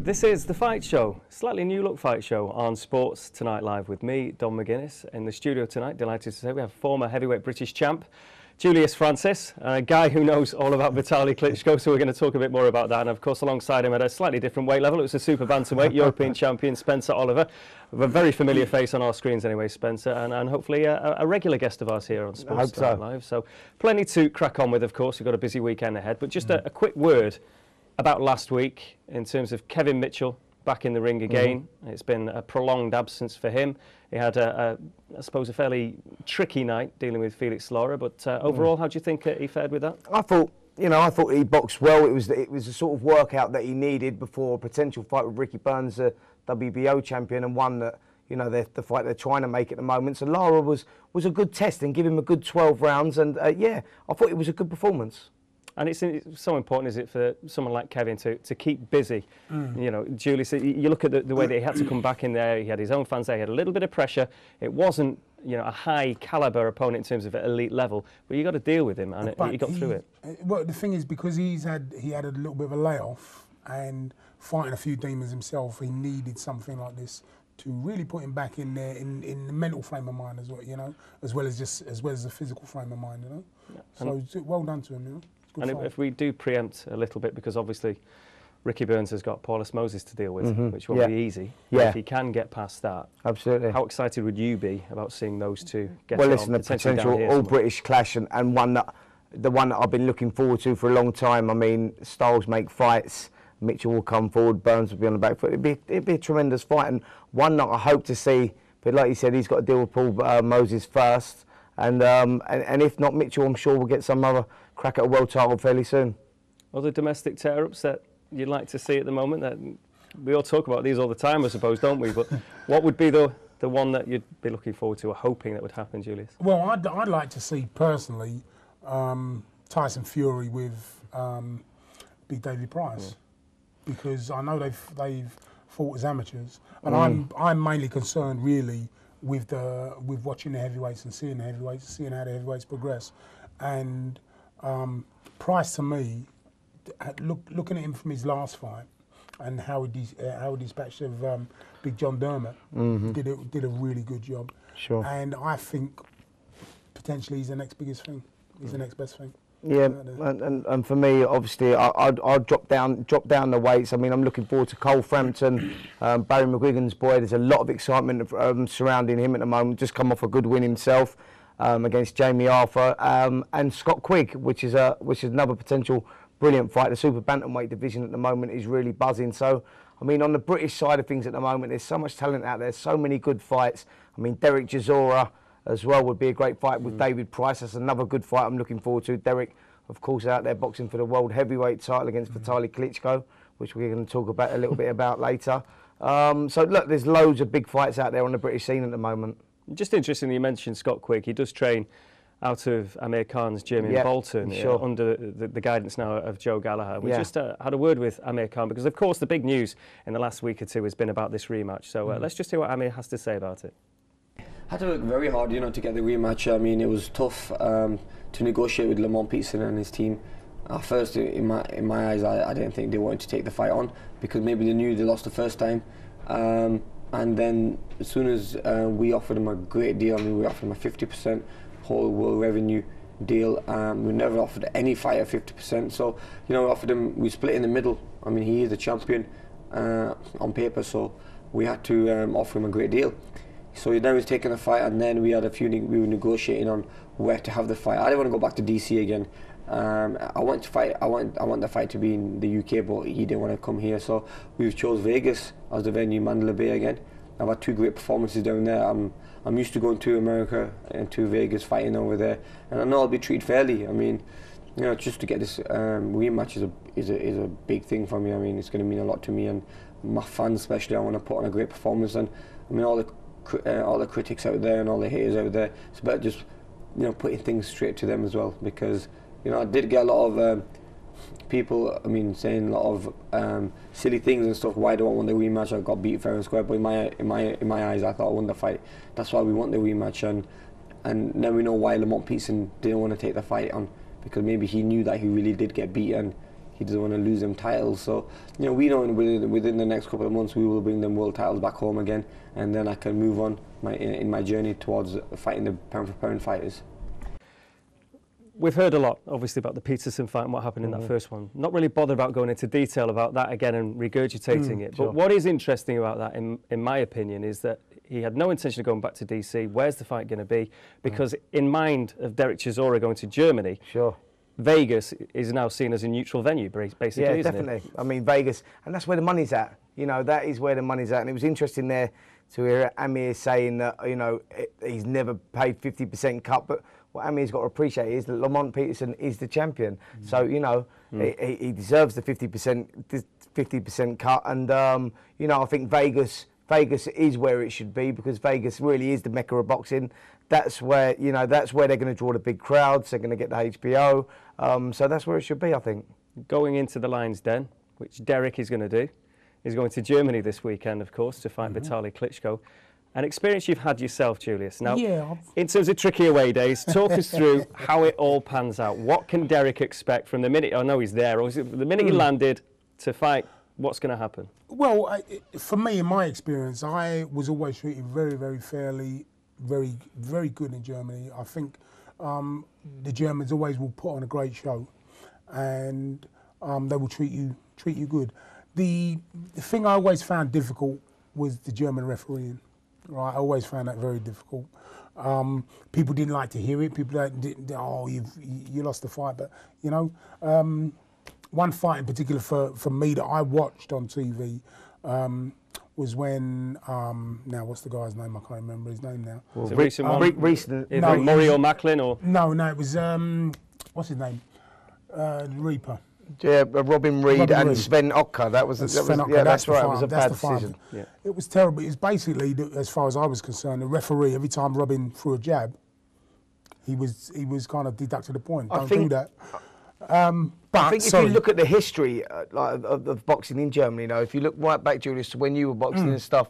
This is The Fight Show, slightly new look fight show on Sports Tonight Live with me, Dom McGuinness. In the studio tonight, delighted to say we have former heavyweight British champ, Julius Francis, a guy who knows all about Vitaly Klitschko, so we're going to talk a bit more about that. And of course, alongside him at a slightly different weight level, it was a super bantamweight European champion, Spencer Oliver. A very familiar face on our screens anyway, Spencer, and hopefully a regular guest of ours here on Sports Tonight Live. So plenty to crack on with, of course. We've got a busy weekend ahead, but just a quick word about last week in terms of Kevin Mitchell back in the ring again. It's been a prolonged absence for him. He had, I suppose, a fairly tricky night dealing with Felix Lara, but overall, how do you think he fared with that? I thought he boxed well. It was the sort of workout that he needed before a potential fight with Ricky Burns, the WBO champion, and one that, you know, the fight they're trying to make at the moment. So Lara was a good test and give him a good 12 rounds, and yeah, I thought it was a good performance. And it's so important, is it, for someone like Kevin to keep busy? You know, Julius, you look at the way that he had to come back in there. He had his own fans there. He had a little bit of pressure. It wasn't, you know, a high caliber opponent in terms of elite level, but you got to deal with him, and he got through it. Well, the thing is, because he had a little bit of a layoff and fighting a few demons himself, he needed something like this to really put him back in there in the mental frame of mind as well, you know, as well as the physical frame of mind, you know. Yeah. So well done to him, you know. And if we do preempt a little bit, because obviously Ricky Burns has got Paulus Moses to deal with, which won't be easy. If he can get past that, absolutely. How excited would you be about seeing those two get well, listen, a potential all-British clash, and one that I've been looking forward to for a long time. I mean, styles make fights. Mitchell will come forward, Burns will be on the back foot. It'd be a tremendous fight, and one that I hope to see. But like you said, he's got to deal with Paul Moses first, and if not Mitchell, I'm sure we'll get some other crack at a world title fairly soon. Other domestic tear-ups that you'd like to see at the moment? That we all talk about these all the time, I suppose, don't we? But what would be the one that you'd be looking forward to or hoping that would happen, Julius? Well, I'd like to see personally Tyson Fury with Big David Price, because I know they've fought as amateurs, and I'm mainly concerned really with watching the heavyweights and seeing the heavyweights, seeing how the heavyweights progress, and Price, to me, looking at him from his last fight and how he dispatched of Big John Dermott, did a really good job. Sure. And I think potentially he's the next biggest thing. He's the next best thing. Yeah, and for me, obviously, I'd drop down the weights. I mean, I'm looking forward to Cole Frampton, Barry McGuigan's boy. There's a lot of excitement surrounding him at the moment. Just come off a good win himself against Jamie Arthur, and Scott Quigg, which is another potential brilliant fight. The super bantamweight division at the moment is really buzzing. So, I mean, on the British side of things at the moment, there's so much talent out there, so many good fights. I mean, Derek Chisora as well would be a great fight with David Price. That's another good fight I'm looking forward to. Derek, of course, out there boxing for the world heavyweight title against Vitaly Klitschko, which we're going to talk about a little bit about later. So look, there's loads of big fights out there on the British scene at the moment. Just interesting you mentioned Scott Quigg. He does train out of Amir Khan's gym in Bolton, under the guidance now of Joe Gallagher. We just had a word with Amir Khan, because of course the big news in the last week or two has been about this rematch. So let's just hear what Amir has to say about it. Had to work very hard, you know, to get the rematch. I mean, it was tough to negotiate with Lamont Peterson and his team. At first, in my eyes, I didn't think they wanted to take the fight on, because maybe they knew they lost the first time. And then as soon as we offered them a great deal, I mean, we offered them a 50% whole world revenue deal. We never offered any fight at 50%. So, you know, we split in the middle. I mean, he is the champion on paper, so we had to offer him a great deal. So now he's taking the fight, and then we were negotiating on where to have the fight. I didn't want to go back to DC again. I want to fight. I want the fight to be in the UK, but he didn't want to come here. So we chose Vegas as the venue, Mandalay Bay again. I've had two great performances down there. I'm used to going to America and to Vegas, fighting over there, and I know I'll be treated fairly. I mean, you know, just to get this rematch is a big thing for me. I mean, it's going to mean a lot to me and my fans, especially. I want to put on a great performance, and I mean, all the critics out there and all the haters out there, it's about just, you know, putting things straight to them as well, because, you know, I did get a lot of people, I mean, saying a lot of silly things and stuff. Why do I want the rematch? I got beat fair and square. But in my eyes, I thought I won the fight. That's why we want the rematch, and now we know why Lamont Peterson didn't want to take the fight on, because maybe he knew that he really did get beat, and he doesn't want to lose them titles. So, you know, we know within the next couple of months we will bring them world titles back home again, and then I can move on in my journey towards fighting the pound-for-pound fighters. We've heard a lot, obviously, about the Peterson fight and what happened in that first one. Not really bothered about going into detail about that again and regurgitating it. But what is interesting about that, in my opinion, is that he had no intention of going back to DC. Where's the fight going to be? Because in mind of Derek Chisora going to Germany, Vegas is now seen as a neutral venue, basically, yeah, isn't definitely. it? I mean, Vegas, and that's where the money's at. You know, that is where the money's at. And it was interesting there to hear Amir saying that, you know, he's never paid 50% cut, but what Amir's got to appreciate is that Lamont Peterson is the champion. So, you know, he deserves the 50% cut. And, you know, I think Vegas is where it should be, because Vegas really is the mecca of boxing. That's where, you know, that's where they're going to draw the big crowds. They're going to get the HBO. So that's where it should be, I think. Going into the Lions Den, which Derek is going to do, is going to Germany this weekend, of course, to fight Vitaly Klitschko. An experience you've had yourself, Julius. Now, in terms of tricky away days, talk us through how it all pans out. What can Derek expect from the minute, I know he's there, or the minute he landed to fight, what's going to happen? Well, for me, in my experience, I was always treated very, very fairly, very, very good in Germany. I think the Germans always will put on a great show, and they will treat you good. The thing I always found difficult was the German refereeing. Right, I always found that very difficult. People didn't like to hear it. People didn't. Oh, you lost the fight. But you know, one fight in particular for me that I watched on TV was when now what's the guy's name? I can't remember his name now. Well, recent one. Recent. No, Mario Macklin or no, it was what's his name? Reaper. Yeah, Robin Reed and Sven Ocker. That was yeah, that's right. It was a bad decision. Yeah. It was terrible. It was basically, as far as I was concerned, the referee, every time Robin threw a jab, he was kind of deducted a point. Don't do that. But I think if you look at the history of boxing in Germany, you know, if you look right back, Julius, to when you were boxing and stuff,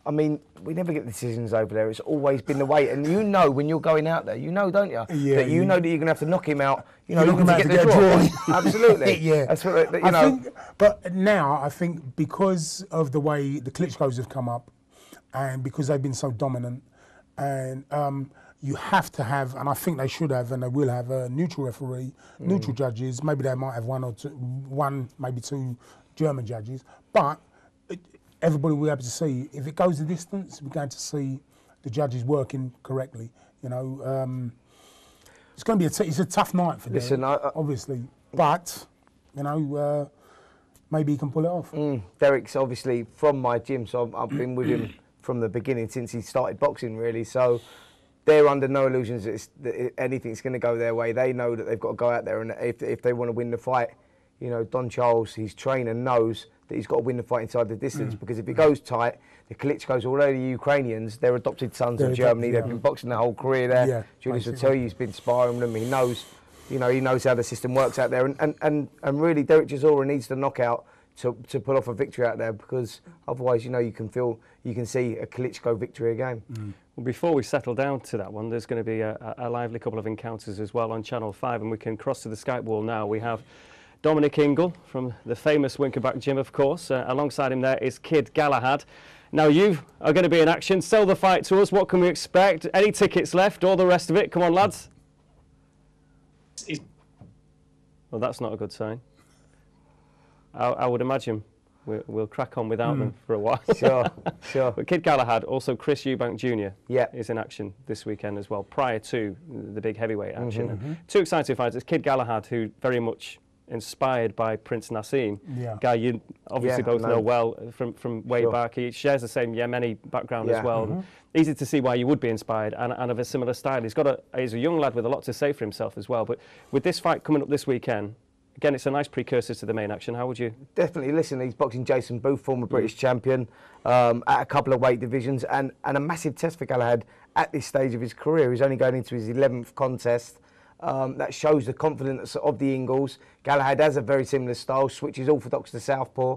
I mean, we never get decisions over there. It's always been the way, and you know when you're going out there, you know, don't you? Yeah, that you know that you're going to have to knock him out. You know, looking to get the draw. Absolutely. Yeah, that's what you know. But now I think because of the way the Klitschkos have come up, and because they've been so dominant, and you have to have, and I think they should have, and they will have a neutral referee, neutral judges. Maybe they might have one, maybe two German judges, but everybody will be able to see. If it goes the distance, we're going to see the judges working correctly. You know, it's going to be it's a tough night for them, obviously. But you know, maybe he can pull it off. Derek's obviously from my gym, so I've been with him from the beginning since he started boxing, really. So they're under no illusions that anything's going to go their way. They know that they've got to go out there, and if they want to win the fight, you know, Don Charles, his trainer, knows that he's got to win the fight inside the distance, because if it goes tight, the Klitschkos, although the Ukrainians, they're adopted sons of Germany. They've been boxing their whole career there. Yeah, Julius will tell you he's been sparring them. He knows, you know, he knows how the system works out there. And really, Derek Chisora needs the knockout to pull off a victory out there, because otherwise, you know, you can see a Klitschko victory again. Well, before we settle down to that one, there's going to be a lively couple of encounters as well on Channel 5, and we can cross to the Skype wall now. We have Dominic Ingle from the famous Winkerback Gym, of course. Alongside him there is Kid Galahad. Now you are going to be in action. Sell the fight to us. What can we expect? Any tickets left? All the rest of it? Come on, lads. Well, that's not a good sign. I would imagine we'll crack on without them for a while. Sure. But Kid Galahad, also Chris Eubank Jr. is in action this weekend as well, prior to the big heavyweight action. Two exciting fighters. Kid Galahad, who very much inspired by Prince Nassim, guy you obviously both know well from way back. He shares the same Yemeni background as well. Easy to see why you would be inspired, and of a similar style. He's a young lad with a lot to say for himself as well. But with this fight coming up this weekend, again, it's a nice precursor to the main action. How would you? Definitely. Listen, he's boxing Jason Booth, former British champion, at a couple of weight divisions, and a massive test for Galahad at this stage of his career. He's only going into his 11th contest. That shows the confidence of the Ingles. Galahad has a very similar style, switches orthodox to southpaw.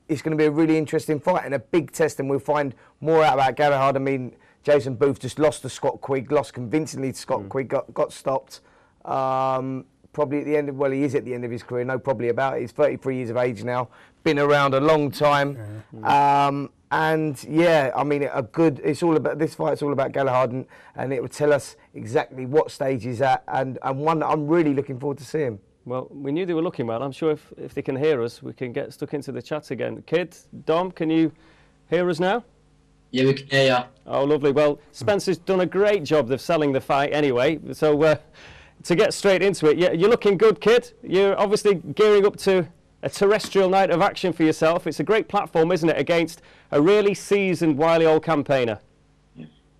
It's going to be a really interesting fight and a big test, and we'll find more out about Galahad. I mean, Jason Booth just lost to Scott Quigg, lost convincingly to Scott Quigg, got stopped. probably at the end of, well, he is at the end of his career, no probably about it. He's 33 years of age now, been around a long time. And yeah, I mean, it's all about, this fight's all about Galahad, and it will tell us exactly what stage he's at, and one that I'm really looking forward to seeing. Well, we knew they were looking well. I'm sure if they can hear us, we can get stuck into the chat again. Kid, Dom, can you hear us now? Yeah, we can hear you. Oh, lovely. Well, Spencer's done a great job of selling the fight anyway, so to get straight into it, you're looking good, kid. You're obviously gearing up to a terrestrial night of action for yourself. It's a great platform, isn't it, against a really seasoned, wily old campaigner?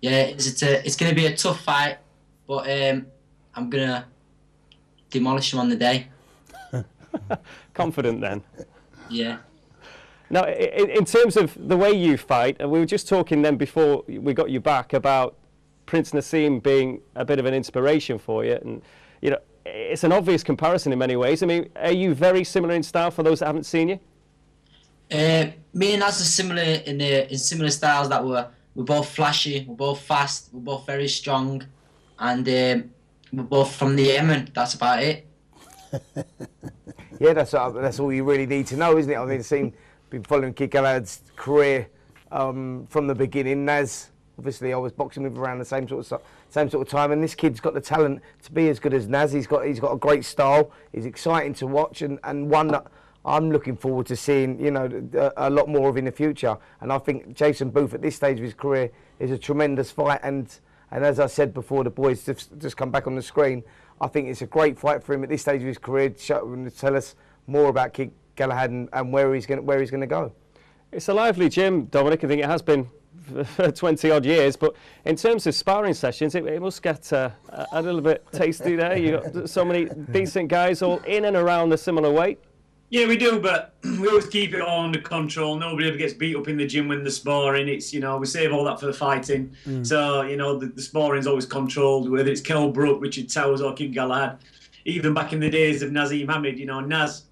Yeah, it's going to be a tough fight, but I'm going to demolish him on the day. Confident then? Yeah. Now, in terms of the way you fight, and we were just talking then before we got you back about Prince Naseem being a bit of an inspiration for you, and you know, it's an obvious comparison in many ways. I mean, are you very similar in style for those that haven't seen you? Me and Naz are similar in similar styles. That we're both flashy, we're both fast, we're both very strong, and we're both from the Yemen. That's about it. Yeah, that's all you really need to know, isn't it? I mean, been following Kid Galahad's career from the beginning. Naz, obviously, I was boxing with around the same sort of time, and this kid's got the talent to be as good as Naz. He's got a great style. He's exciting to watch, and one that I'm looking forward to seeing, you know, a lot more of in the future. And I think Jason Booth at this stage of his career is a tremendous fight. And as I said before, the boys just come back on the screen. I think it's a great fight for him at this stage of his career to tell us more about Kid Galahad and where he's going to go. It's a lively gym, Dominic. I think it has been for 20 odd years, but in terms of sparring sessions, it must get a little bit tasty there. You've got so many decent guys all in and around a similar weight. Yeah, we do, but we always keep it all under control. Nobody ever gets beat up in the gym when they're sparring. It's, you know, we save all that for the fighting. So, you know, the sparring's always controlled, whether it's Kell Brook, Richard Towers or Kid Galahad. Even back in the days of Naseem Hamed, you know, Naz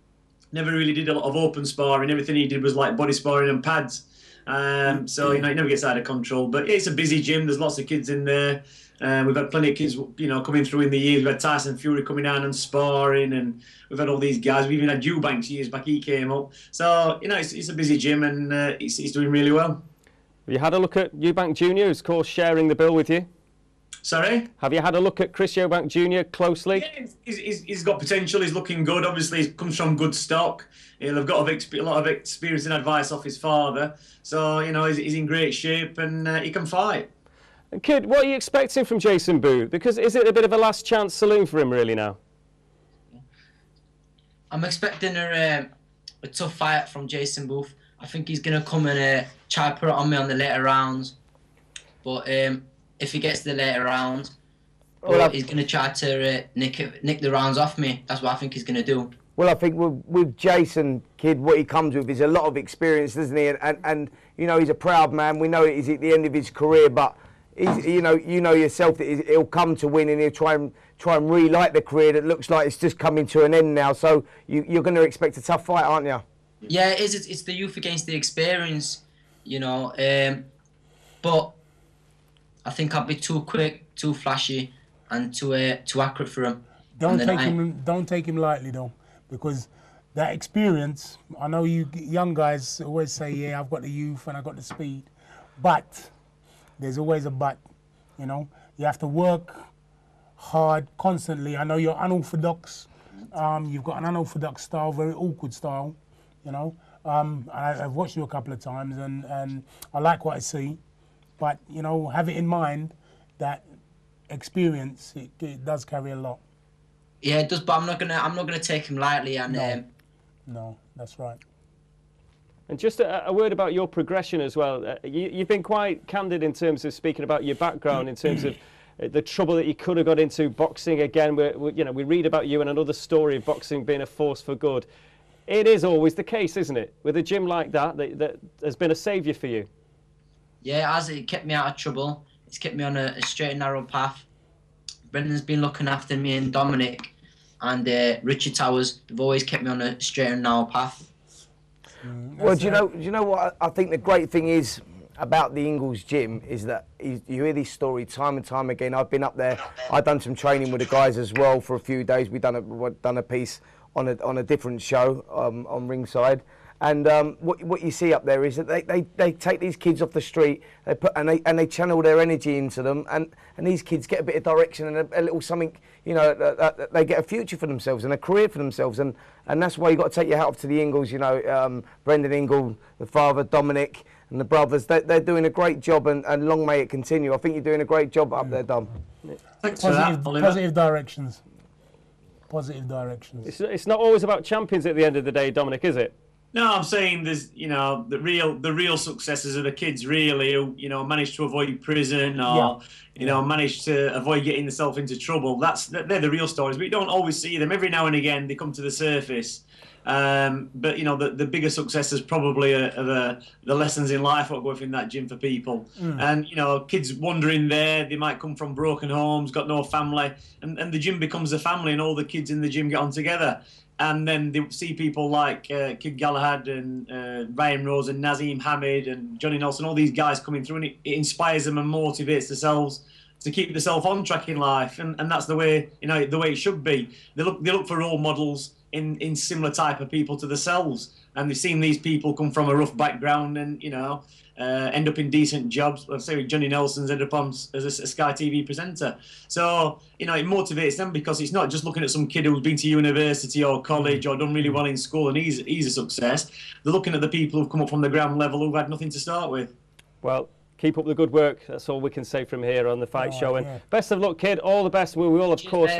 never really did a lot of open sparring. Everything he did was like body sparring and pads. So, you know, it never gets out of control. But yeah, it's a busy gym. There's lots of kids in there. We've had plenty of kids, you know, coming through in the years. We've had Tyson Fury coming down and sparring, and we've had all these guys. We even had Eubanks years back. He came up. So, you know, it's a busy gym, and he's doing really well. Have you had a look at Eubank Jr., who's, of course, sharing the bill with you? Sorry? Have you had a look at Chris Eubank Jr. closely? Yeah, he's got potential. He's looking good. Obviously, he comes from good stock. He'll have got a lot of experience and advice off his father. So, you know, he's in great shape, and he can fight. And Kid, what are you expecting from Jason Booth? Because is it a bit of a last chance saloon for him really now? I'm expecting a tough fight from Jason Booth. I think he's going to come and try to put it on me on the later rounds. But if he gets to the later rounds, he's going to try to nick the rounds off me. That's what I think he's going to do. Well, I think with Jason, Kid, what he comes with is a lot of experience, doesn't he? And you know, he's a proud man. We know he's at the end of his career, but you know yourself that he'll come to win, and he'll try and relight the career that looks like it's just coming to an end now. So you're going to expect a tough fight, aren't you? Yeah, it is. It's the youth against the experience, you know. But I think I'll be too quick, too flashy, and too accurate for him. Don't take him lightly though, because that experience. I know you young guys always say, "Yeah, I've got the youth and I've got the speed," but there's always a but. You know, you have to work hard constantly. I know you're unorthodox. You've got an unorthodox style, very awkward style. You know, I've watched you a couple of times, and I like what I see. But you know, have it in mind that experience it does carry a lot. Yeah, it does. But I'm not gonna take him lightly. And no, that's right. And just a word about your progression as well. You've been quite candid in terms of speaking about your background, in terms of the trouble that you could have got into boxing again. You know, we read about you and another story of boxing being a force for good. It is always the case, isn't it? With a gym like that has been a saviour for you. Yeah, it kept me out of trouble. It's kept me on a straight and narrow path. Brendan's been looking after me, and Dominic and Richard Towers. They've always kept me on a straight and narrow path. Well, do you know what? I think the great thing is, about the Ingle's gym is that you hear this story time and time again. I've been up there. I've done some training with the guys as well for a few days. We've done a piece on a different show on ringside. And what you see up there is that they take these kids off the street, they channel their energy into them, and these kids get a bit of direction and a little something, you know, they get a future for themselves and a career for themselves, and that's why you've got to take your hat off to the Ingles, you know, Brendan Ingle, the father, Dominic, and the brothers. They're doing a great job, and long may it continue. I think you're doing a great job up there, Dom. Thanks for that, Oliver. Positive directions. Positive directions. It's not always about champions at the end of the day, Dominic, is it? No, I'm saying there's, you know, the real successes are the kids really who, you know, manage to avoid prison or, you know, manage to avoid getting themselves into trouble. They're the real stories, but you don't always see them. Every now and again they come to the surface. But you know, the bigger successes probably are the lessons in life what go within that gym for people. And you know, kids wandering there, they might come from broken homes, got no family, and the gym becomes a family, and all the kids in the gym get on together. And then they see people like Kid Galahad and Ryan Rose and Nazim Hamid and Johnny Nelson, all these guys coming through, and it inspires them and motivates themselves to keep themselves on track in life. And that's the way, you know, the way it should be. They look for role models in similar type of people to themselves, and they've seen these people come from a rough background and, you know, end up in decent jobs. Let's say Johnny Nelson's ended up on as a Sky TV presenter. So, you know, it motivates them because it's not just looking at some kid who's been to university or college or done really well in school and he's a success. They're looking at the people who've come up from the ground level who've had nothing to start with. Well, keep up the good work. That's all we can say from here on the Fight Show. And best of luck, kid. All the best. We will, of course,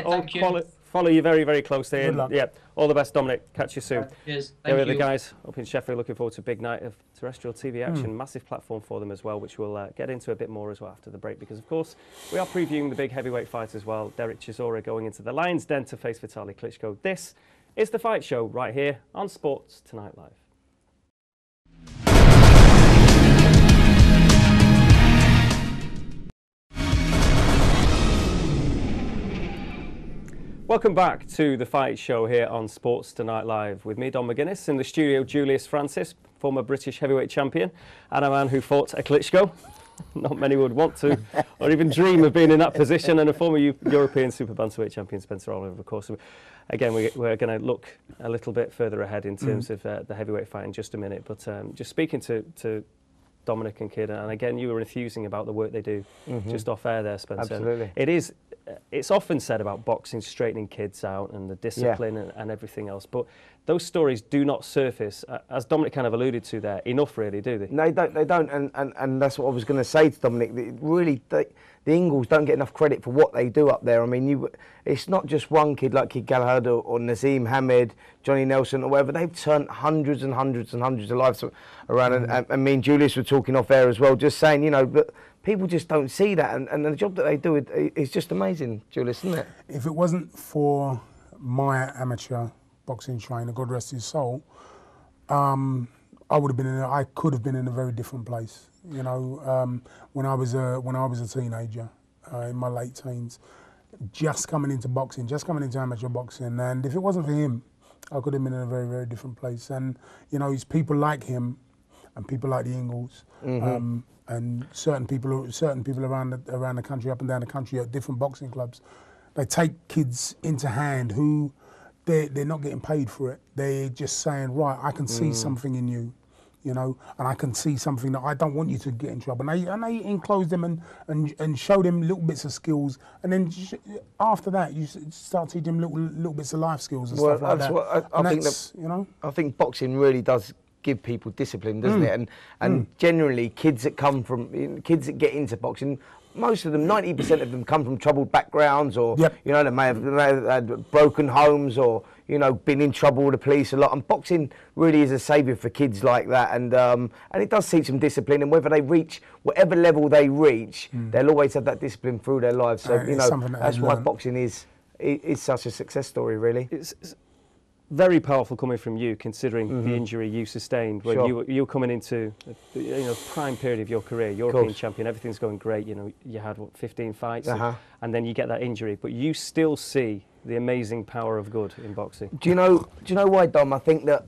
follow you very, very closely. Good luck. Yeah, all the best, Dominic. Catch you soon. Cheers. There Thank are you. the guys up in Sheffield looking forward to a big night of terrestrial TV action. Massive platform for them as well, which we'll get into a bit more as well after the break, because, of course, we are previewing the big heavyweight fight as well. Derek Chisora going into the Lion's Den to face Vitaly Klitschko. This is the Fight Show right here on Sports Tonight Live. Welcome back to the Fight Show here on Sports Tonight Live with me, Dom McGuinness, in the studio, Julius Francis, former British heavyweight champion, and a man who fought a Klitschko. Not many would want to, or even dream of being in that position, and a former European super bantamweight champion, Spencer Oliver, of course. Again, we're going to look a little bit further ahead in terms of the heavyweight fight in just a minute, but just speaking to Dominic and Kid, and again, you were enthusing about the work they do just off air there, Spencer. Absolutely. It's often said about boxing straightening kids out and the discipline and everything else, but those stories do not surface, as Dominic kind of alluded to there, enough really, do they? No, they don't, and that's what I was going to say to Dominic. The Ingles don't get enough credit for what they do up there. I mean, it's not just one kid like Kid Galahad or Nazim Hamid, Johnny Nelson or whatever. They've turned hundreds and hundreds and hundreds of lives around, and me and Julius were talking off air as well, just saying, you know, but people just don't see that, and the job that they do is just amazing, Julius, isn't it? If it wasn't for my amateur boxing trainer, God rest his soul, I could have been in a very different place. You know, when I was a teenager, in my late teens, just coming into boxing, just coming into amateur boxing, and if it wasn't for him, I could have been in a very, very different place. And you know, it's people like him, and people like the Ingles, and certain people around the country, up and down the country, at different boxing clubs. They take kids into hand who they're not getting paid for it. They're just saying, right, I can see something in you, you know, and I can see something that I don't want you to get in trouble. And they enclose them and show them little bits of skills, and then after that you start teaching them little bits of life skills and stuff like that. I think boxing really does give people discipline, doesn't it? And generally, kids that get into boxing, most of them, 90% of them, come from troubled backgrounds, or you know, they may have had broken homes, or you know, been in trouble with the police a lot. And boxing really is a saviour for kids like that, and it does teach them discipline. And whether they reach whatever level they reach, they'll always have that discipline through their lives. So you know, that's why boxing is such a success story, really. It's very powerful coming from you, considering the injury you sustained when you were coming into prime period of your career, European champion, everything's going great. You know, you had 15 fights, and then you get that injury, but you still see the amazing power of good in boxing. Do you know why, Dom? I think that,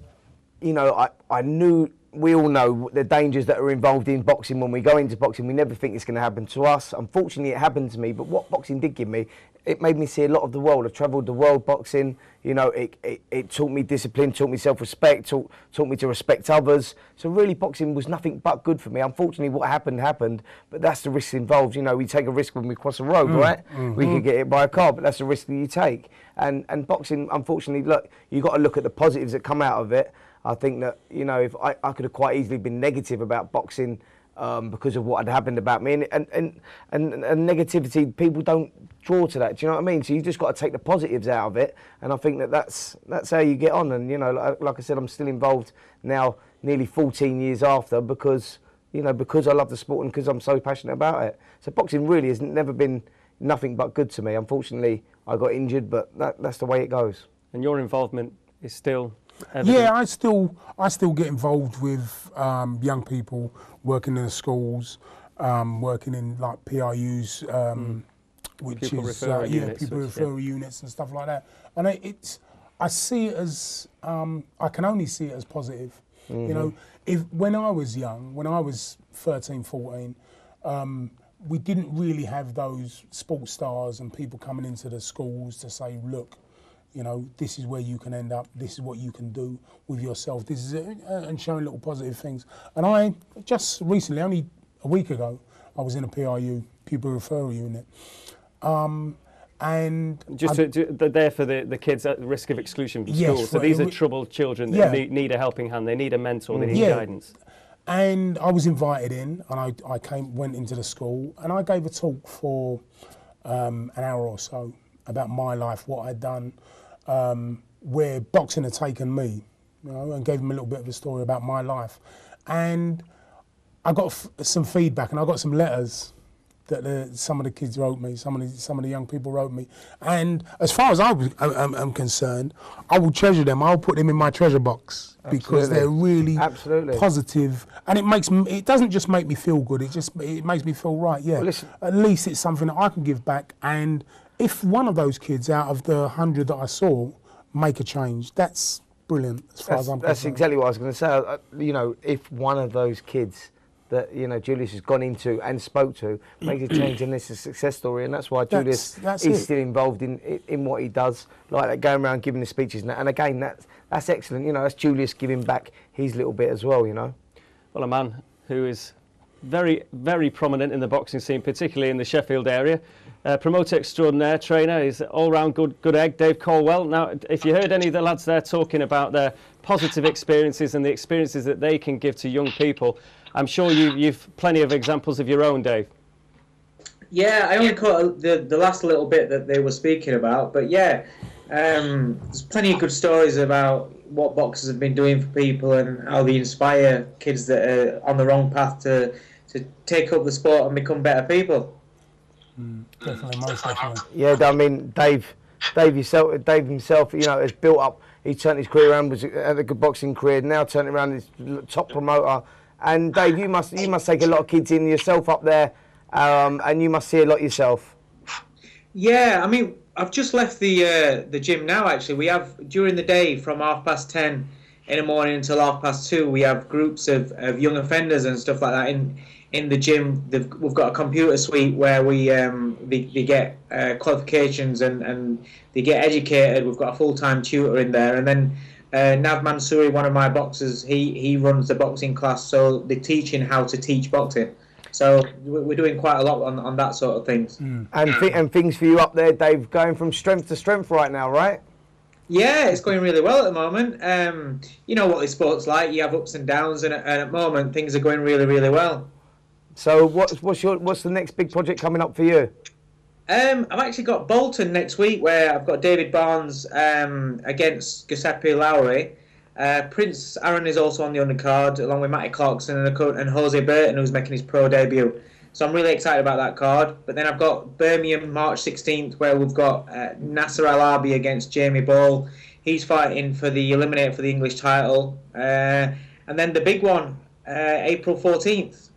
you know, I knew we all know the dangers that are involved in boxing. When we go into boxing, we never think it's going to happen to us. Unfortunately, it happened to me. But what boxing did give me, it made me see a lot of the world. I've travelled the world boxing. You know, it taught me discipline, taught me self-respect, taught me to respect others. So really, boxing was nothing but good for me. Unfortunately, what happened. But that's the risk involved. You know, we take a risk when we cross a road, right? We could get hit by a car, but that's the risk that you take. And boxing, unfortunately, look, you've got to look at the positives that come out of it. I think that, you know, if I could have quite easily been negative about boxing because of what had happened about me, and negativity, people don't draw to that. Do you know what I mean? So you just got to take the positives out of it, and I think that that's how you get on. And you know, like I said, I'm still involved now, nearly 14 years after, because you know, because I love the sport and because I'm so passionate about it. So boxing really has never been nothing but good to me. Unfortunately, I got injured, but that's the way it goes. And your involvement is still evident. Yeah, I still get involved with young people, working in the schools, working in like PRUs, which Pupil is referral units, people which, referral units and stuff like that. And I see it as I can only see it as positive. You know, when I was young, when I was 13, 14, we didn't really have those sports stars and people coming into the schools to say, look, you know, this is where you can end up, this is what you can do with yourself, this is it, and showing little positive things. And I just recently, only a week ago, I was in a PRU, pupil referral unit. And they're there for the kids at risk of exclusion from school. So these are troubled children that need a helping hand, they need a mentor, they need guidance. And I was invited in, and I went into the school, and I gave a talk for an hour or so about my life, what I'd done, where boxing had taken me, you know, and gave them a little bit of a story about my life. And I got some feedback, and I got some letters that some of the kids wrote me, some of the young people wrote me. And as far as I'm concerned, I will treasure them. I'll put them in my treasure box. Absolutely. Because they're really positive, and it doesn't just make me feel good. It makes me feel right. Yeah, well, at least it's something that I can give back. And if one of those kids out of the 100 that I saw make a change, that's brilliant. As far as I'm concerned. That's exactly what I was going to say. You know, if one of those kids that, you know, Julius has gone into and spoke to makes a change, and it's a success story, and that's why Julius is still involved in what he does, like that, going around giving the speeches. And again, that's excellent. You know, that's Julius giving back his little bit as well. You know, well, a man who is very, very prominent in the boxing scene, particularly in the Sheffield area. Promoter extraordinaire, trainer, is all-round good egg, Dave Coldwell. Now, if you heard any of the lads there talking about their positive experiences and the experiences that they can give to young people, I'm sure you've plenty of examples of your own, Dave. Yeah, I only caught the last little bit that they were speaking about, but yeah, there's plenty of good stories about what boxers have been doing for people and how they inspire kids that are on the wrong path to take up the sport and become better people. Definitely, most definitely. Yeah, I mean, Dave himself, you know, has built up. He turned his career around, had a good boxing career. Now turned around, he's top promoter. And Dave, you must take a lot of kids in yourself up there, and you must see a lot yourself. Yeah, I mean, I've just left the gym now. Actually, we have during the day from 10:30 in the morning until 2:30. We have groups of young offenders and stuff like that in the gym. We've got a computer suite where they get qualifications and they get educated. We've got a full-time tutor in there, and then Nav Mansouri, one of my boxers, he runs the boxing class, so they're teaching how to teach boxing. So we're doing quite a lot on that sort of things. And things for you up there, Dave, going from strength to strength right now, right? Yeah, it's going really well at the moment. You know what the sport's like, you have ups and downs, and at the moment things are going really, really well. So what's the next big project coming up for you? I've actually got Bolton next week, where I've got David Barnes against Giuseppe Lowry. Prince Aaron is also on the undercard, along with Matty Clarkson and Jose Burton, who's making his pro debut. So I'm really excited about that card. But then I've got Birmingham, March 16th, where we've got Nasser Al-Arabi against Jamie Ball. He's fighting for the Eliminator for the English title. And then the big one, April 14th.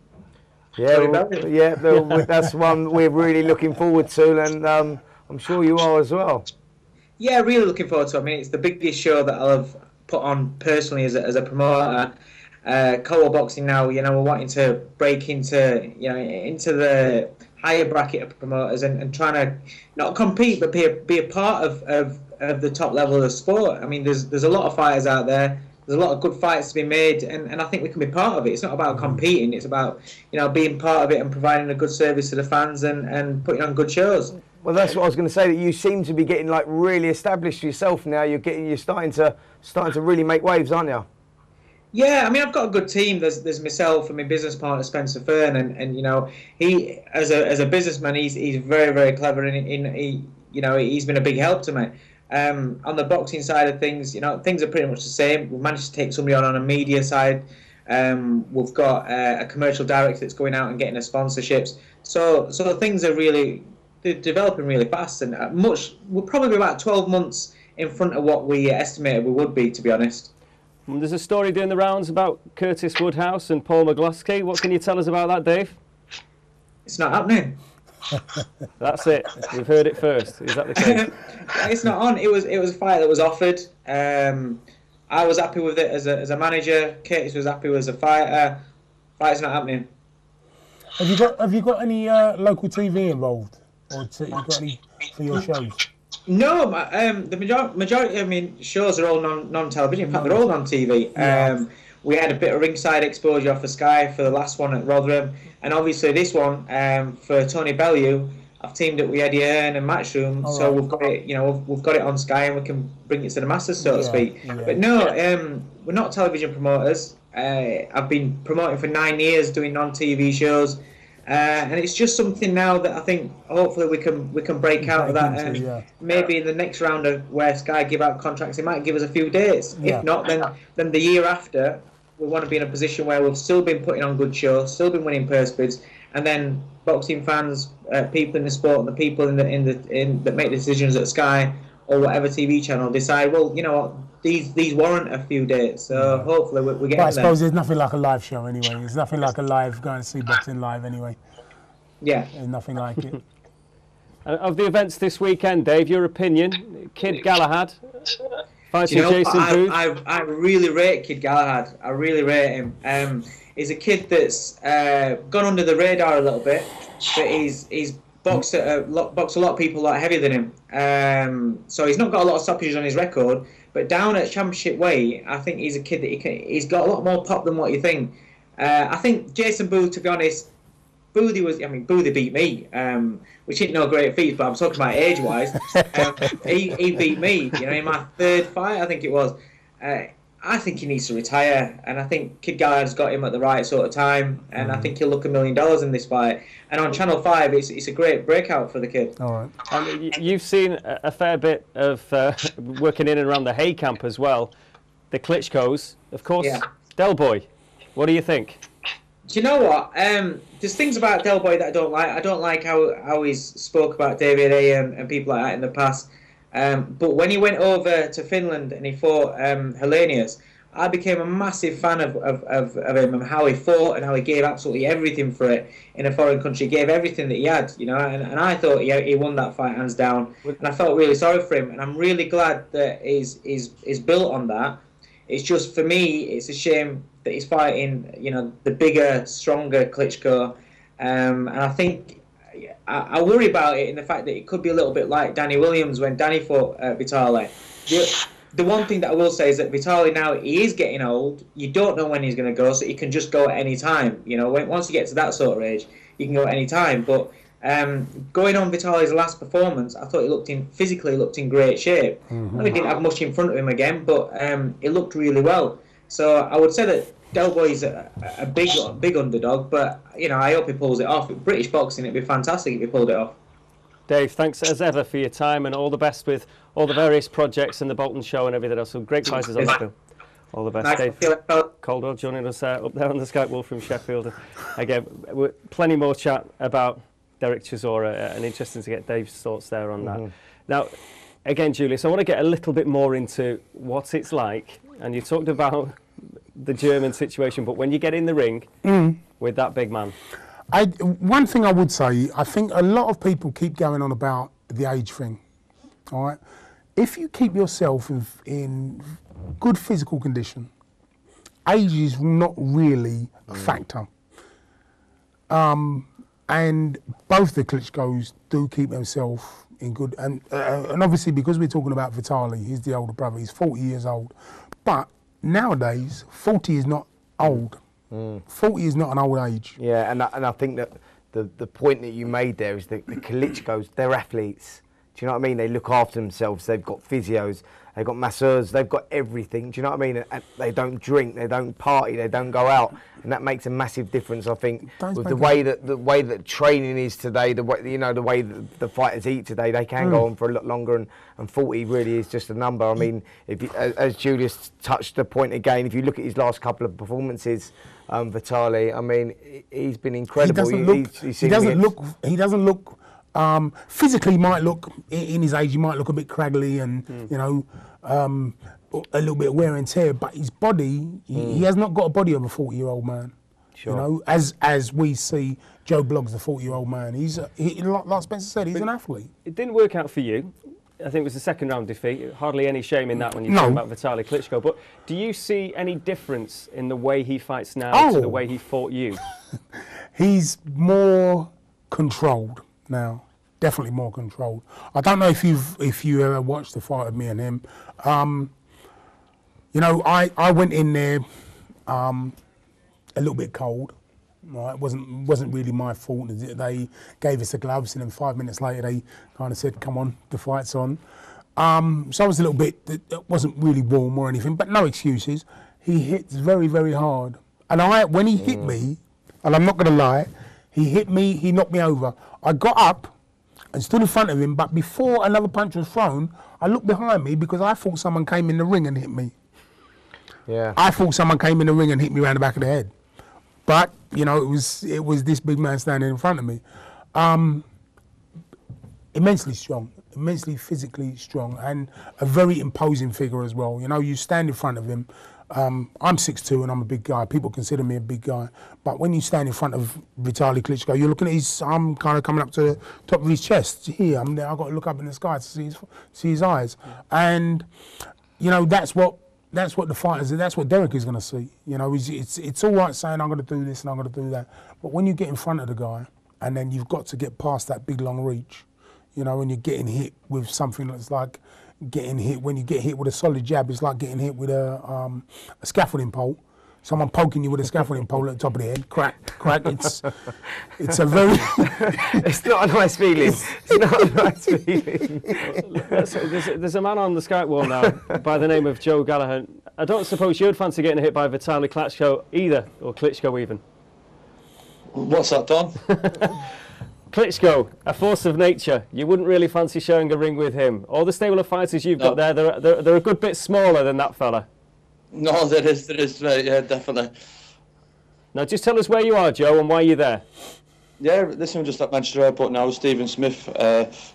Yeah, that's one we're really looking forward to, and I'm sure you are as well. Yeah, really looking forward to it. I mean, it's the biggest show that I'll have put on personally as a promoter. Coldwell boxing now, we're wanting to break into the higher bracket of promoters and trying to not compete but be a part of the top level of the sport. I mean, there's a lot of fighters out there. There's a lot of good fights to be made, and I think we can be part of it. It's not about competing. It's about being part of it and providing a good service to the fans and putting on good shows. Well, that's what I was going to say. That you seem to be getting like really established yourself now. You're starting to really make waves, aren't you? Yeah, I mean, I've got a good team. There's myself and my business partner Spencer Fern, and he as a businessman, he's very, very clever, and he's been a big help to me. On the boxing side of things, things are pretty much the same. We've managed to take somebody on a media side. We've got a commercial director that's going out and getting us sponsorships. So things are they're developing really fast, and we're probably about 12 months in front of what we estimated we would be, to be honest. There's a story doing the rounds about Curtis Woodhouse and Paul McGlasky. What can you tell us about that, Dave? It's not happening. That's it. We've heard it first. Is that the case? It's not on. It was a fight that was offered. I was happy with it as a manager. Curtis was happy as a fighter. Fight's not happening. Have you got any local TV involved, or you got any for your shows? No, the majority. I mean, shows are all non-television. In fact, they're all non-TV. Yeah. We had a bit of ringside exposure off of Sky for the last one at Rotherham, and obviously this one for Tony Bellew. I've teamed up with Eddie Hearn and Matchroom, so we've got it. We've got it on Sky, and we can bring it to the masses, so to speak. Yeah. But no, we're not television promoters. I've been promoting for 9 years, doing non-TV shows. And it's just something now that I think hopefully we can break out of that, and maybe in the next round of where Sky give out contracts, they might give us a few dates. If not, then the year after we want to be in a position where we've still been putting on good shows, still been winning purse bids, and then boxing fans, people in the sport, and the people that make decisions at Sky or whatever TV channel decide, well, you know what, these warrant a few dates, so hopefully we're getting there. I suppose there's nothing like a live show anyway. There's nothing like a live, going to see boxing live anyway. Yeah. There's nothing like it. Of the events this weekend, Dave, your opinion? Kid Galahad fighting Jason Booth. I really rate Kid Galahad. I really rate him. He's a kid that's gone under the radar a little bit, but he's boxed a lot of people a lot heavier than him. So he's not got a lot of stoppages on his record. But down at championship weight, I think he's a kid that he's got a lot more pop than what you think. I think Jason Booth, to be honest, Boothie beat me, which ain't no great feat, but I'm talking about age-wise. He beat me, in my third fight, I think it was. I think he needs to retire, and I think Kid Galahad's got him at the right sort of time, and I think he'll look $1 million in this fight. And on Channel 5, it's a great breakout for the kid. All right. And you've seen a fair bit of working in and around the Hay camp as well. The Klitschkos, of course. Yeah. Del Boy, what do you think? Do you know what? There's things about Del Boy that I don't like. I don't like how he's spoke about David A and people like that in the past. But when he went over to Finland and he fought Hellenius, I became a massive fan of him and how he fought and how he gave absolutely everything for it in a foreign country. He gave everything that he had, and I thought he won that fight hands down. And I felt really sorry for him, and I'm really glad that he's built on that. It's just, for me, it's a shame that he's fighting, the bigger, stronger Klitschko. And I think I worry about it in the fact that it could be a little bit like Danny Williams when Danny fought Vitali. The one thing that I will say is that Vitali now, he is getting old. You don't know when he's going to go, so he can just go at any time. Once you get to that sort of age, you can go at any time. But going on Vitali's last performance, I thought he physically looked in great shape. Mm-hmm. He didn't have much in front of him again, but it looked really well. So I would say that Del Boy's a big underdog, but I hope he pulls it off. British boxing, it'd be fantastic if he pulled it off. Dave, thanks as ever for your time, and all the best with all the various projects and the Bolton show and everything else. So great prizes on the field. All the best, nice. Dave. Coldwell joining us up there on the Skype wall from Sheffield. Again, plenty more chat about Derek Chisora, and interesting to get Dave's thoughts there on that. Now, again, Julius, I want to get a little bit more into what it's like, and you talked about the German situation, but when you get in the ring with that big man. One thing I would say, I think a lot of people keep going on about the age thing, all right? If you keep yourself in good physical condition age is not really a factor. And both the Klitschkos do keep themselves in good, and obviously because we're talking about Vitaly, he's the older brother, he's 40 years old. But nowadays, 40 is not old. 40 is not an old age. Yeah, and I think that the point that you made there is that the Klitschkos, they're athletes. Do you know what I mean? They look after themselves. They've got physios, they've got masseurs, they've got everything. Do you know what I mean? And they don't drink, they don't party, they don't go out, and that makes a massive difference. I think with the way that training is today, the way the way that the fighters eat today, they can go on for a lot longer. And 40 really is just a number. I mean, if you, as Julius touched the point again, if you look at his last couple of performances, Vitaly, I mean, he's been incredible. He doesn't look. Physically, he might look in his age. He might look a bit craggly and a little bit of wear and tear. But his body, he has not got a body of a 40-year-old man. Sure. You know, as we see Joe Bloggs, the 40-year-old man. Like Spencer said, he's an athlete. It didn't work out for you. I think it was a second round defeat. Hardly any shame in that when you talk about Vitaly Klitschko. But do you see any difference in the way he fights now to the way he fought you? He's more controlled now. Definitely more controlled. I don't know if you ever watched the fight of me and him. You know, I went in there a little bit cold. Right, it wasn't really my fault. They gave us the gloves, and then 5 minutes later they kind of said, "Come on, the fight's on." So I was a little bit. It wasn't really warm or anything, but no excuses. He hits very, very hard, and when he hit me, and I'm not going to lie, he hit me. He knocked me over. I got up and stood in front of him, but before another punch was thrown, I looked behind me because I thought someone came in the ring and hit me. Yeah. I thought someone came in the ring and hit me around the back of the head. But, you know, it was this big man standing in front of me. Immensely strong, immensely physically strong, and a very imposing figure as well. You know, you stand in front of him. I'm 6'2" and I'm a big guy. People consider me a big guy. But when you stand in front of Vitaly Klitschko, you're looking at his, I'm kind of coming up to the top of his chest. Here, I'm there. I've got to look up in the sky to see his eyes. And, you know, that's what the fighters, that's what Derek is going to see. You know, it's all right saying I'm going to do this and I'm going to do that. But when you get in front of the guy and then you've got to get past that big long reach, you know, when you're getting hit with something that's like when you get hit with a solid jab, it's like getting hit with a scaffolding pole. Someone poking you with a scaffolding pole at the top of the head, crack. It's a very... It's not a nice feeling. It's not a nice feeling. There's a man on the Skype wall now by the name of Joe Gallagher. I don't suppose you'd fancy getting hit by Vitaly Klitschko either, or Klitschko even. What's that, Don? Klitschko, a force of nature. You wouldn't really fancy sharing a ring with him. All the stable of fighters you've got there, they're a good bit smaller than that fella. No, there is, yeah, definitely. Now, just tell us where you are, Joe, and why you're there. Yeah, listen, we're just at Manchester Airport now. Stephen Smith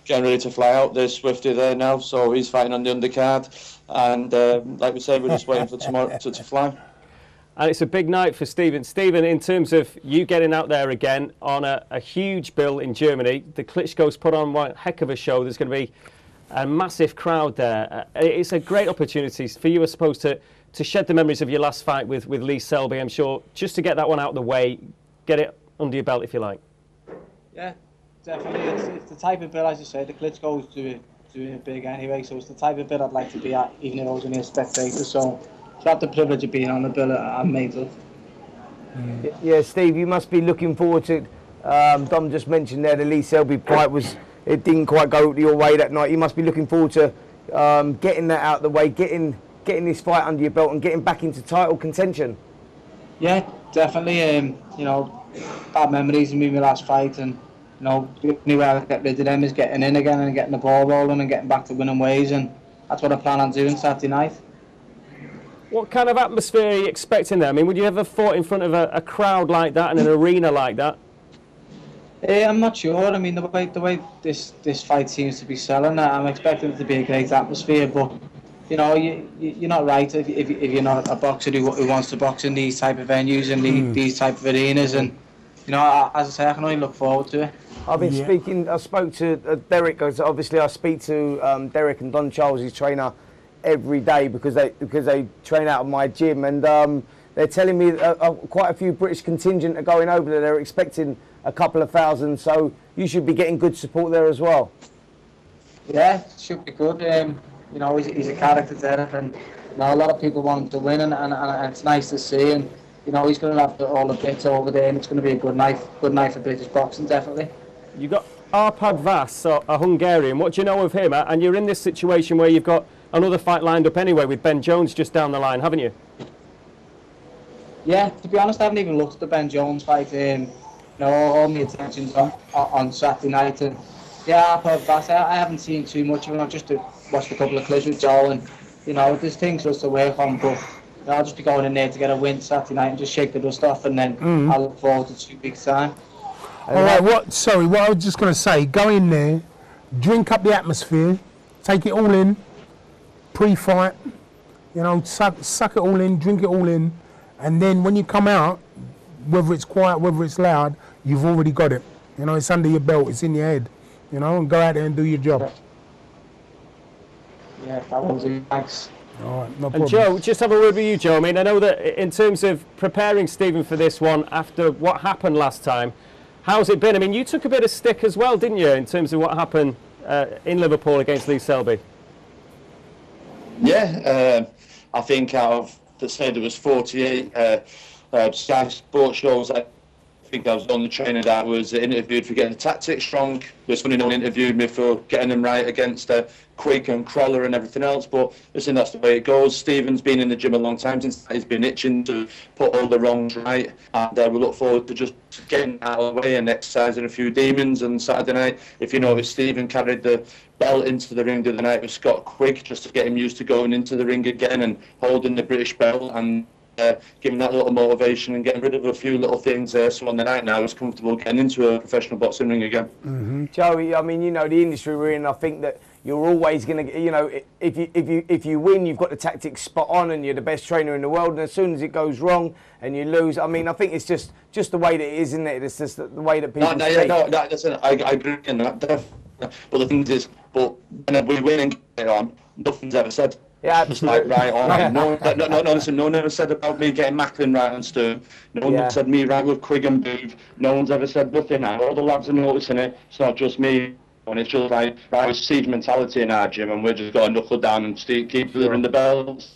getting ready to fly out. There's Swifty there now, so he's fighting on the undercard. And like we said, we're just waiting for tomorrow to fly. And it's a big night for Stephen. Stephen, in terms of you getting out there again on a huge bill in Germany, the Klitschko's put on one heck of a show. There's going to be a massive crowd there. It's a great opportunity for you, I suppose, to shed the memories of your last fight with Lee Selby, I'm sure, just to get that one out of the way, get it under your belt, if you like. Yeah, definitely. It's the type of bill, as you say, the Klitschko's doing it big anyway, so it's the type of bill I'd like to be at, even if I was only a spectator. So to have the privilege of being on the bill, I'm made of. Yeah, Steve, you must be looking forward to, Dom just mentioned there, the Lee Selby fight it didn't quite go your way that night. You must be looking forward to getting that out of the way, getting this fight under your belt and getting back into title contention. Yeah, definitely. You know, bad memories of me, my last fight, and you know, the only way I get rid of them is getting in again and getting the ball rolling and getting back to winning ways, and that's what I plan on doing Saturday night. What kind of atmosphere are you expecting there? I mean, would you ever fought in front of a crowd like that in an arena like that? I'm not sure. I mean, the way this fight seems to be selling, I'm expecting it to be a great atmosphere, but you know, you're not right if you're not a boxer who wants to box in these type of venues and these type of arenas. And you know, as I say, I can only look forward to it. I've been speaking. I spoke to Derek. Obviously, I speak to Derek and Don Charles, his trainer, every day because they train out of my gym. And they're telling me quite a few British contingent are going over there. They're expecting a couple of thousand, so you should be getting good support there as well. Yeah, it should be good. You know, he's a character there, and you know, a lot of people want him to win, and it's nice to see. And you know, he's going to have all the bits over there, and it's going to be a good night for British boxing, definitely. You got Arpad Vas, a Hungarian. What do you know of him? And you're in this situation where you've got another fight lined up anyway with Ben Jones just down the line, haven't you? Yeah, to be honest, I haven't even looked at the Ben Jones fight. You know, all my attention's on Saturday night, and yeah, Arpad Vas, I haven't seen too much of him. I've just watched a couple of clips with Joe, and you know, there's things for us to work on, but you know, I'll just be going in there to get a win Saturday night and just shake the dust off, and then I look forward to 2 weeks' time. All right, what I was just going to say, go in there, drink up the atmosphere, take it all in, pre-fight, you know, suck it all in, drink it all in, and then when you come out, whether it's quiet, whether it's loud, you've already got it. You know, it's under your belt, it's in your head, you know, and go out there and do your job. Yeah, that was it. Thanks. All right, no problem. And Joe, just have a word with you, Joe. I mean, I know that in terms of preparing Stephen for this one after what happened last time, how's it been? I mean, you took a bit of stick as well, didn't you, in terms of what happened in Liverpool against Lee Selby? Yeah, I think out of the say there was 48 Sky Sports shows, I think I was the only trainer that was interviewed for getting the tactics wrong. There's only no one interviewed me for getting them right against Quick and Crawler and everything else. But listen, that's the way it goes. Stephen's been in the gym a long time since he's been itching to put all the wrongs right, and we look forward to just getting out of the way and exercising a few demons. And Saturday night, if you notice, Stephen carried the belt into the ring the other night with Scott Quick just to get him used to going into the ring again and holding the British belt and giving that little motivation and getting rid of a few little things there. So on the night now, he's comfortable getting into a professional boxing ring again. Joey, I mean, you know, the industry we're in, I think that you're always going to, you know, if you win, you've got the tactics spot on and you're the best trainer in the world, and as soon as it goes wrong and you lose, I mean, I think it's just the way that it is, isn't it? It's just the way that people speak. Listen, I agree in that, definitely. But the thing is, when we win and get on, nothing's ever said. Yeah, just like, right, all right. Listen, no one ever said about me getting Macklin right and Stern. No one ever said me right with Quigg and Booth. No one's ever said nothing. All the lads are noticing it. It's not just me. And it's just like, right, it's siege mentality in our gym, and we're just going to knuckle down and keep delivering the bells.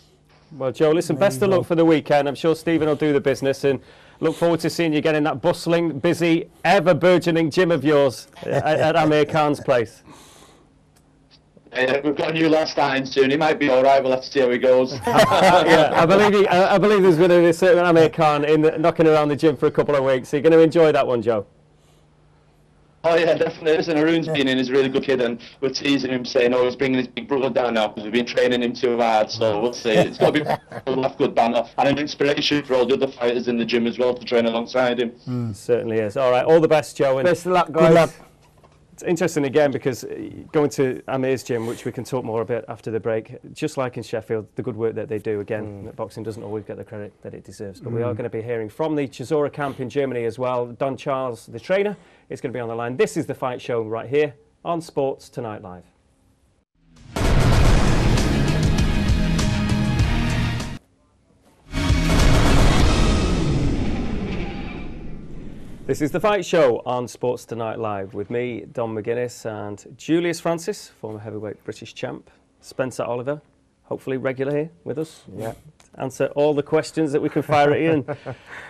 Well, Joe, listen, best of luck for the weekend. I'm sure Stephen will do the business, and look forward to seeing you get in that bustling, busy, ever-burgeoning gym of yours at Amir Khan's place. We've got a new lad starting soon. He might be all right. We'll have to see how he goes. Yeah, I believe there's going to be a certain Amir Khan knocking around the gym for a couple of weeks. So you're going to enjoy that one, Joe. Oh yeah, definitely. Listen, Arun's been in. He's a really good kid, and we're teasing him, saying, "Oh, he's bringing his big brother down now because we've been training him too hard." So we'll see. It's got to be good banter and an inspiration for all the other fighters in the gym as well to train alongside him. Certainly is. All right, all the best, Joe. And best of luck, guys. Good luck. It's interesting again because going to Amir's gym, which we can talk more about after the break, just like in Sheffield, the good work that they do, again, boxing doesn't always get the credit that it deserves. But we are going to be hearing from the Chisora camp in Germany as well. Don Charles, the trainer, is going to be on the line. This is the fight show right here on Sports Tonight Live. This is the fight show on Sports Tonight Live with me, Dom McGuinness, and Julius Francis, former heavyweight British champ, Spencer Oliver, hopefully regular here with us. Yeah. Answer all the questions that we can fire at you.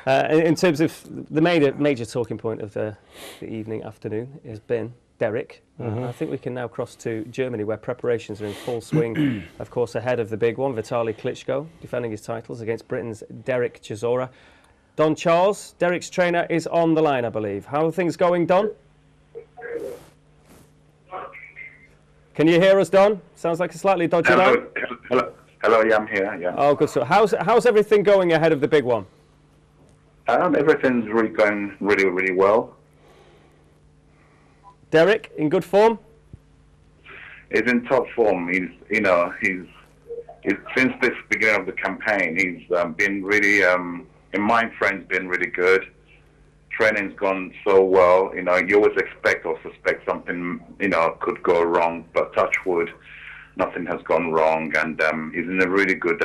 And in terms of the major talking point of the evening, afternoon, has been Derek. I think we can now cross to Germany, where preparations are in full swing, of course, ahead of the big one, Vitaly Klitschko, defending his titles against Britain's Derek Chisora. Don Charles, Derek's trainer, is on the line, I believe. How are things going, Don? Can you hear us, Don? Sounds like a slightly dodgy line. Hello, yeah, I'm here, yeah. Oh, good. So how's everything going ahead of the big one? Everything's really going really well. Derek, in good form? He's in top form. He's since this beginning of the campaign, he's been really... in my friends, been really good. Training's gone so well. You always expect or suspect something, could go wrong. But touch wood, nothing has gone wrong, and he's in a really good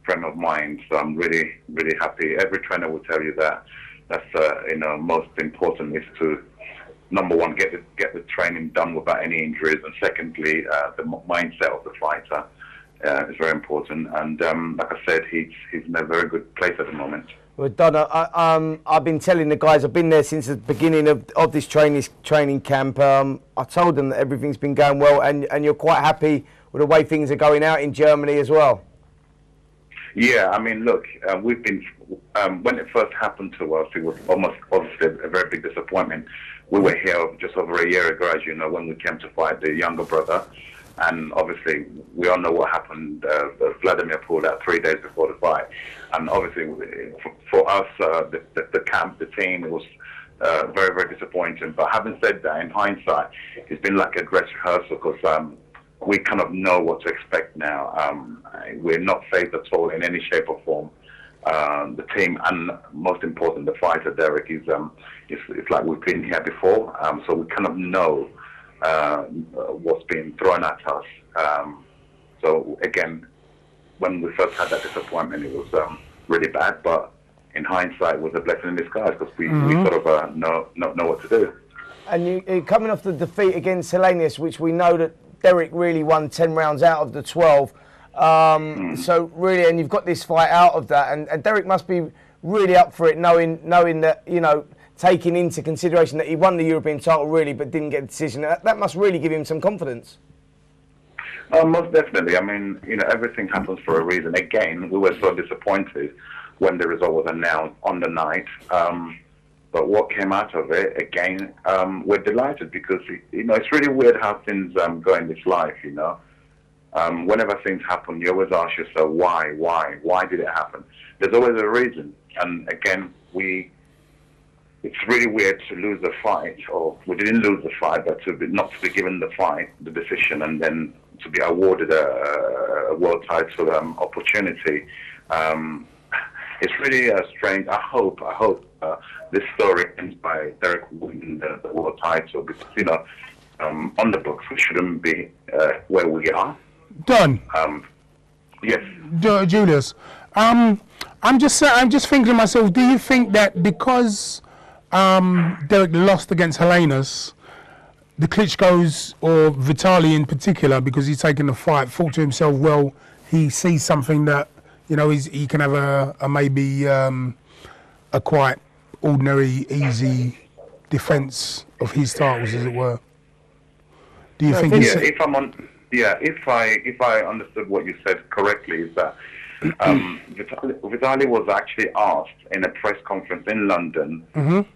friend of mine, so I'm really, really happy. Every trainer will tell you that. That's most important is to, number one, get the training done without any injuries, and secondly, the mindset of the fighter is very important. And like I said, he's in a very good place at the moment. Well, Donna, I've been telling the guys, I've been there since the beginning of this training camp. I told them that everything's been going well, and you're quite happy with the way things are going out in Germany as well. Yeah, I mean, look, we've been, when it first happened to us, it was almost obviously a very big disappointment. We were here just over a year ago, as you know, when we came to fight the younger brother. And obviously, we all know what happened. Vladimir pulled out 3 days before the fight. And obviously, for us, the camp, the team, it was very, very disappointing. But having said that, in hindsight, it's been like a dress rehearsal because we kind of know what to expect now. We're not phased at all in any shape or form. The team, and most important, the fighter, Derek, it's like we've been here before. So we kind of know what's being thrown at us. So again, when we first had that disappointment, it was really bad, but in hindsight, it was a blessing in disguise because we sort of know what to do. And you coming off the defeat against Helenius, which we know that Derek really won 10 rounds out of the 12. So really, and you've got this fight out of that, and Derek must be really up for it, knowing that, you know, taking into consideration that he won the European title really, but didn't get a decision. That must really give him some confidence. Most definitely. I mean, you know, everything happens for a reason. Again, we were so disappointed when the result was announced on the night. But what came out of it, again, we're delighted because, you know, it's really weird how things go in this life, you know. Whenever things happen, you always ask yourself, why did it happen? There's always a reason. And again, it's really weird to lose the fight, or we didn't lose the fight, but not to be given the fight, the decision, and then to be awarded a world title opportunity. It's really strange. I hope this story ends by Derek winning the world title, because, you know, on the books we shouldn't be where we are. Done. Yes. Julius, I'm just thinking to myself, do you think that because Derek lost against Helenius, the Klitschko's, or Vitaly in particular, because he's taken the fight, thought to himself, well, he sees something that, you know, he can have a maybe a quite ordinary, easy defence of his titles, as it were. Do you think? Yeah, if I understood what you said correctly, is that Vitaly was actually asked in a press conference in London,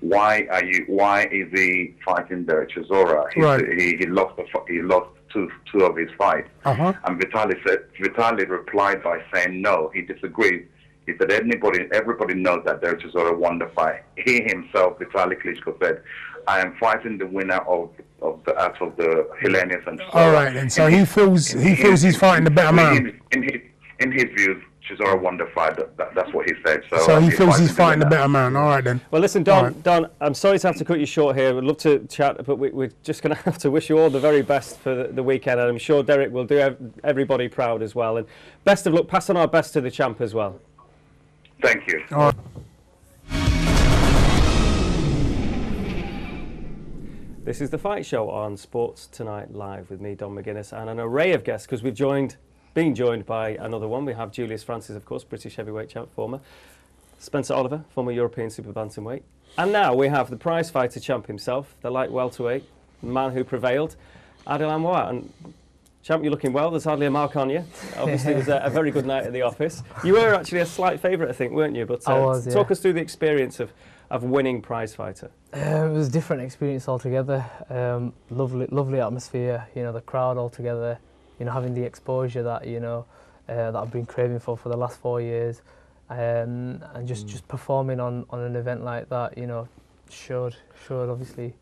why is he fighting Derek Chisora? He lost two of his fights, and Vitaly replied by saying no, he disagrees. He said everybody knows that Derek Chisora won the fight. He himself, Vitaly Klitschko, said, I am fighting the winner of the Helenius and Chisora. All right, and so he feels he's fighting the better man. In his views, Chisora won the fight. That's what he said. So he feels he's fighting the better man. All right then. Well, listen, Don, I'm sorry to have to cut you short here. We'd love to chat, but we're just going to have to wish you all the very best for the weekend, and I'm sure Derek will do everybody proud as well. And best of luck. Pass on our best to the champ as well. Thank you. All right. This is The Fight Show on Sports Tonight Live with me, Dom McGuinness, and an array of guests, because we've been joined by another one. We have Julius Francis, of course, British heavyweight champ, former. Spencer Oliver, former European super bantamweight. And now we have the Prizefighter champ himself, the light welterweight, the man who prevailed, Adil Anwar. And champ, you're looking well. There's hardly a mark on you. Obviously, it was a very good night at the office. You were actually a slight favourite, I think, weren't you? But I was, yeah. Talk us through the experience of winning Prizefighter. It was a different experience altogether. Lovely atmosphere. You know, the crowd altogether. You know, having the exposure that that I've been craving for the last 4 years, and just performing on an event like that. You know, showed obviously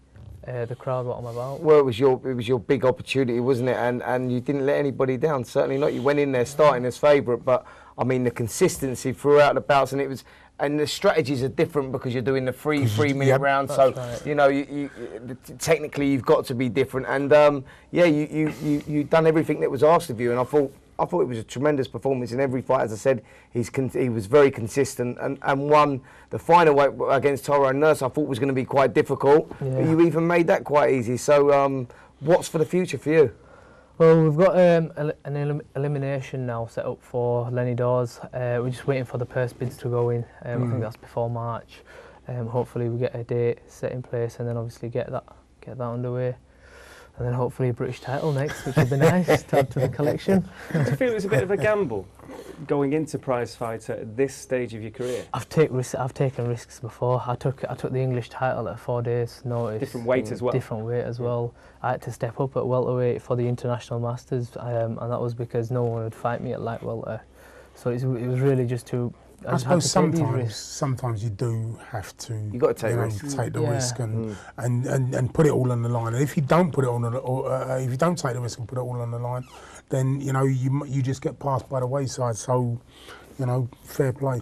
the crowd what I'm about. Well, it was your big opportunity, wasn't it? And you didn't let anybody down. Certainly not. You went in there starting as favourite, but I mean the consistency throughout the bouts, and the strategies are different because you're doing the 3-minute round. So right. you know, technically you've got to be different. And you done everything that was asked of you. And I thought I thought it was a tremendous performance in every fight. As I said, he was very consistent and won the final weight against Tyrone Nurse. I thought was going to be quite difficult, but you even made that quite easy. So what's for the future for you? Well, we've got an elimination now set up for Lenny Dawes. We're just waiting for the purse bids to go in. I think that's before March. Hopefully we get a date set in place and then obviously get that underway. And then hopefully a British title next, which would be nice to add to the collection. Do you feel it was a bit of a gamble going into Prizefighter at this stage of your career? I've taken risks before. I took the English title at 4 days' notice. Different weight as well. Different weight as well. I had to step up at welterweight for the international masters, and that was because no one would fight me at light welter. So it was really just to. I suppose sometimes you do have to. You got to take risks. Take the risk and put it all on the line. And if you don't put it on, if you don't take the risk and put it all on the line, then you just get passed by the wayside. So, fair play.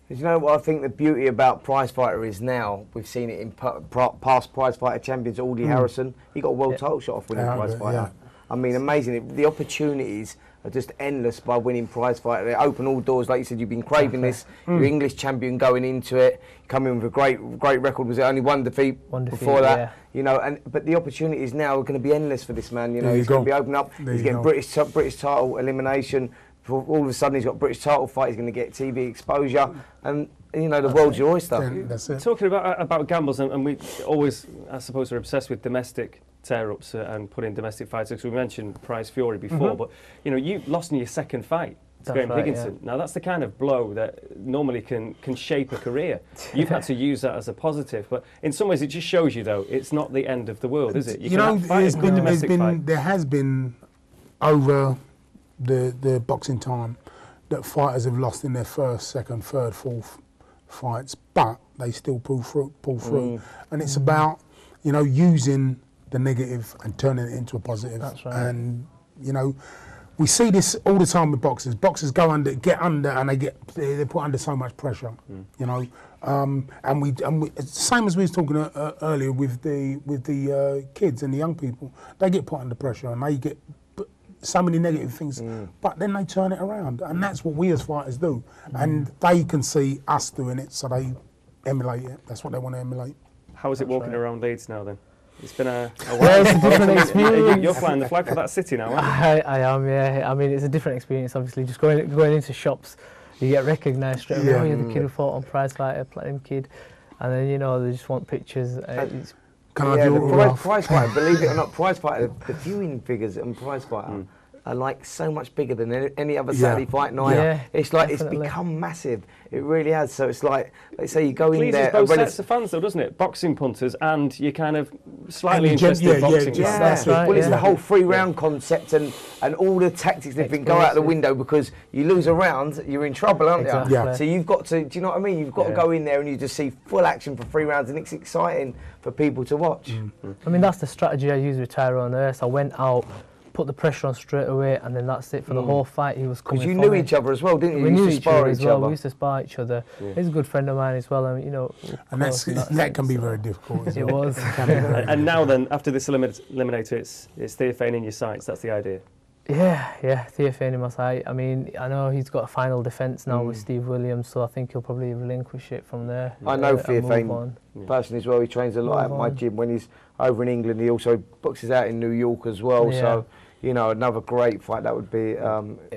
You know what I think the beauty about Prizefighter is now? We've seen it in past Prizefighter champions. Aldi Harrison, he got a world title shot off winning Prizefighter. Yeah. I mean, amazing. The opportunities are just endless by winning Prizefighter. They open all doors, like you said. You've been craving this. You're English champion going into it. Come in with a great record. Was it only one defeat before that? Yeah. But the opportunities now are going to be endless for this man. He's going to be opening up. He's getting British title elimination. All of a sudden, he's got a British title fight. He's going to get TV exposure, and the world's your oyster. That's it. Talking about gambles, and we always, I suppose, are obsessed with domestic tear-ups and putting domestic fights. Because we mentioned Prize Fury before, but you lost in your second fight to Graham Higginson. Yeah. Now that's the kind of blow that normally can shape a career. You've had to use that as a positive, but in some ways it just shows you, though, it's not the end of the world, is it? There has been over the boxing time that fighters have lost in their first, second, third, fourth fights, but they still pull through. And it's about using the negative and turning it into a positive. That's right. And we see this all the time with boxers. Boxers get under, and they're put under so much pressure. And we same as we was talking earlier with the kids and the young people. They get put under pressure and they get so many negative things, but then they turn it around, and that's what we as fighters do. And they can see us doing it, so they emulate it. That's what they want to emulate. How is it walking around Leeds now then? It's been a while. Yeah, it's a different experience. You're flying the flag for that city now, aren't you? I am, yeah. I mean, it's a different experience, obviously. Just going into shops, you get recognised straight away. Oh, you're the kid who fought on Prizefighter, Platinum Kid. And then, they just want pictures. Can I do Prizefighter, believe it or not, Prizefighter, the viewing figures on Prizefighter are like so much bigger than any other Saturday fight night. Yeah, it's like definitely. It's become massive. It really has. So it's like, let's say you go in there. Both sets of fans, though, doesn't it? Boxing punters and you're kind of slightly interested in boxing. Yeah, that's right. Well, it's the whole free-round concept and all the tactics that go out the window because you lose a round, you're in trouble, aren't you? Yeah. So you've got to, do you know what I mean? You've got to go in there and you just see full action for 3 rounds, and it's exciting for people to watch. I mean, that's the strategy I used with Tyrone Nurse. I went out, put the pressure on straight away, and then that's it for the whole fight. He was coming. Because you knew each other as well, didn't you? We knew each other as well. We used to spar each other. He's a good friend of mine as well, and And that can be very difficult. It was. And now then, after this eliminator, it's Theophane in your sights. That's the idea. Yeah, Theophane in my sight. I mean, I know he's got a final defence now with Steve Williams, so I think he'll probably relinquish it from there. I know Theophane personally as well. He trains a lot at my gym. When he's over in England, he also boxes out in New York as well. Yeah. So, another great fight that would be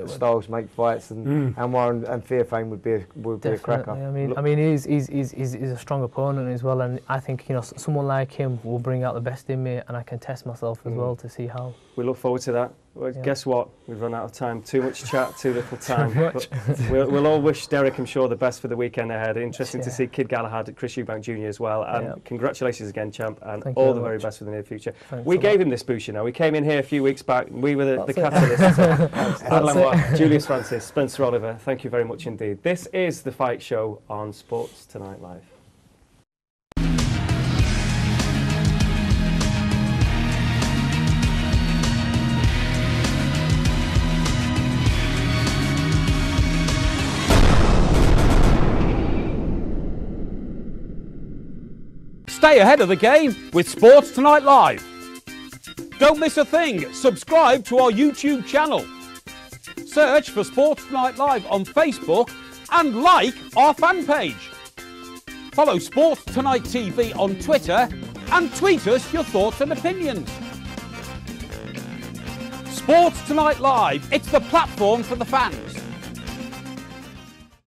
Styles make fights, and Anwar and Theophane would be a cracker. I mean, he's a strong opponent as well, and I think someone like him will bring out the best in me, and I can test myself as well to see how. We look forward to that. Well, guess what? We've run out of time. Too much chat, too little time. But we'll all wish Derek, I'm sure, the best for the weekend ahead. Interesting to see Kid Galahad, Chris Eubank Jr. as well. And congratulations again, champ, and all the very best for the near future. We gave him this boost, We came in here a few weeks back. We were the catalyst. Adil Anwar, Julius Francis, Spencer Oliver, thank you very much indeed. This is The Fight Show on Sports Tonight Live. Stay ahead of the game with Sports Tonight Live. Don't miss a thing. Subscribe to our YouTube channel. Search for Sports Tonight Live on Facebook and like our fan page. Follow Sports Tonight TV on Twitter and tweet us your thoughts and opinions. Sports Tonight Live, it's the platform for the fans.